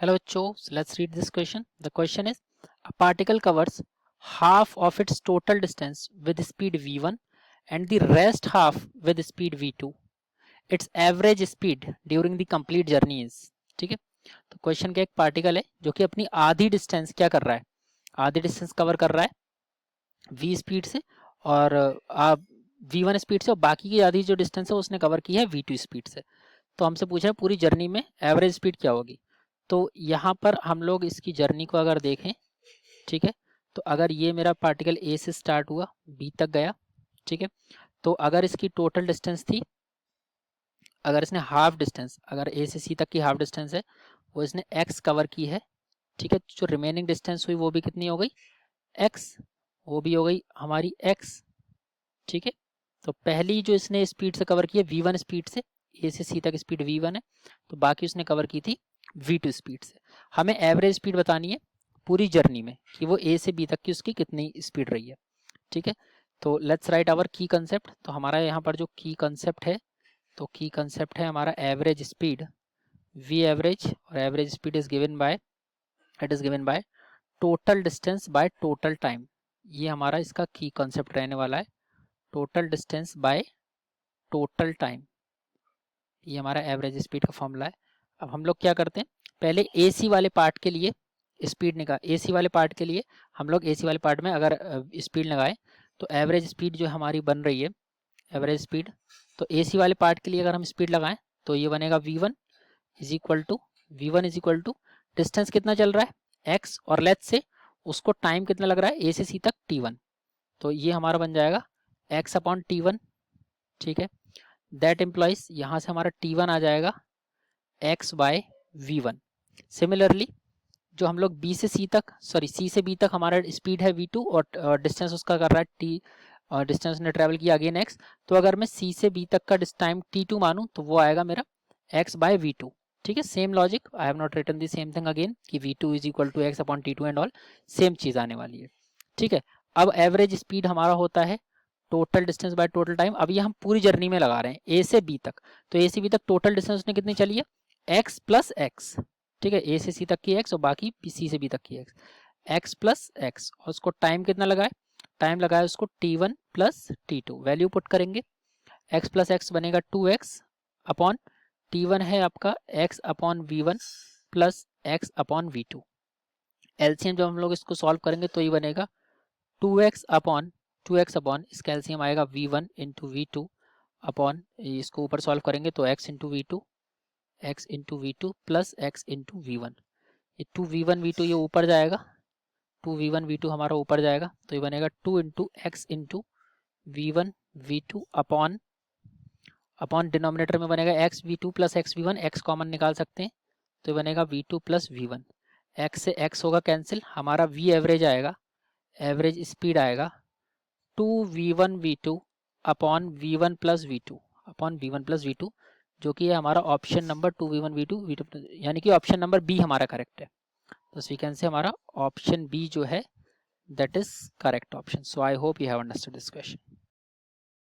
Hello bachcho, so let's read this question. The question is, a particle covers half of its total distance with speed v1 and the rest half with speed v2. Its average speed during the complete journey is. ठीक है, तो question का एक particle है जो कि अपनी आधी डिस्टेंस क्या कर रहा है, आधी डिस्टेंस कवर कर रहा है v स्पीड से और v1 स्पीड से, और बाकी की आधी जो डिस्टेंस है उसने कवर की है v2 स्पीड से। तो हमसे पूछा है पूरी जर्नी में एवरेज स्पीड क्या होगी। तो यहाँ पर हम लोग इसकी जर्नी को अगर देखें, ठीक है, तो अगर ये मेरा पार्टिकल ए से स्टार्ट हुआ बी तक गया, ठीक है, तो अगर इसकी टोटल डिस्टेंस थी, अगर इसने हाफ डिस्टेंस, अगर ए से सी तक की हाफ डिस्टेंस है वो इसने एक्स कवर की है, ठीक है, जो रिमेनिंग डिस्टेंस हुई वो भी कितनी हो गई एक्स, वो भी हो गई हमारी एक्स, ठीक है। तो पहली जो इसने स्पीड से कवर की है v1 स्पीड से, ए से सी तक स्पीड v1 है, तो बाकी उसने कवर की थी v2 स्पीड से। हमें एवरेज स्पीड बतानी है पूरी जर्नी में कि वो ए से बी तक की उसकी कितनी स्पीड रही है, ठीक है। तो लेट्स राइट आवर की कंसेप्ट। तो हमारा यहाँ पर जो की कंसेप्ट है, तो की कंसेप्ट है हमारा एवरेज स्पीड v एवरेज, और average speed is given by, it is given by total distance by total time. ये हमारा इसका की कंसेप्ट रहने वाला है, total distance by total time, ये हमारा एवरेज स्पीड का फॉर्मूला है। अब हम लोग क्या करते हैं, पहले एसी वाले पार्ट के लिए स्पीड निकाल, एसी वाले पार्ट के लिए हम लोग एसी वाले पार्ट में अगर स्पीड लगाएं तो एवरेज स्पीड जो हमारी बन रही है एवरेज स्पीड, तो एसी वाले पार्ट के लिए अगर हम स्पीड लगाएं तो ये बनेगा v1 is equal to, v1 is equal to distance कितना चल रहा है x, और लेट्स से उसको टाइम कितना लग रहा है ए से सी तक t1, तो ये हमारा बन जाएगा x अपॉन t1, ठीक है। दैट एम्प्लॉइज यहाँ से हमारा t1 आ जाएगा x बाय v1। सिमिलरली जो हम लोग b से c तक, सॉरी c से b तक हमारा स्पीड है v2 और डिस्टेंस उसका कर रहा है t, और डिस्टेंस ने ट्रेवल किया अगेन x, तो अगर मैं c से b तक का टाइम t2 मानूं तो वो आएगा मेरा x बाय v2, ठीक है। Same logic, I have not written the same thing again कि v2 is equal to x upon t2 and all, सेम चीज आने वाली है, ठीक है। अब एवरेज स्पीड हमारा होता है total distance by total time. अब ये हम पूरी जर्नी में लगा रहे हैं ए से बी तक, तो ए से बी तक टोटल डिस्टेंस उसने कितनी चली है एक्स प्लस एक्स, ठीक है, ए से सी तक की एक्स और बाकी सी से बी तक की एक्स, एक्स प्लस एक्स, और उसको टाइम कितना लगा है, टाइम लगा है उसको t1 plus t2, value put करेंगे, x प्लस एक्स बनेगा 2x अपॉन t1 है आपका x upon v1 plus x upon v2। LCM जब हम लोग इसको सॉल्व करेंगे तो ये बनेगा 2x अपॉन इसका एलसीएम आएगा v1 इंटू v2 अपॉन, इसको ऊपर सॉल्व करेंगे तो x into V two plus x into V one, ये 2v1 v2 ये ऊपर जाएगा, 2v1 v2 हमारा ऊपर जाएगा, तो ये बनेगा 2 इंटू एक्स इंटू वी1 v2 अपॉन डिनोमिनेटर में बनेगा x v2 plus X V one, X common निकाल सकते हैं तो ये बनेगा v2 प्लस वी1, एक्स से x होगा कैंसिल, हमारा v एवरेज आएगा, एवरेज स्पीड आएगा 2v1 v2 upon v1 plus v2 upon v1 plus v2, जो कि है हमारा ऑप्शन नंबर 2v1 v2 यानी कि ऑप्शन नंबर बी हमारा करेक्ट है। तो वी कैन से हमारा ऑप्शन बी जो है that is correct option. So I hope you have understood this question.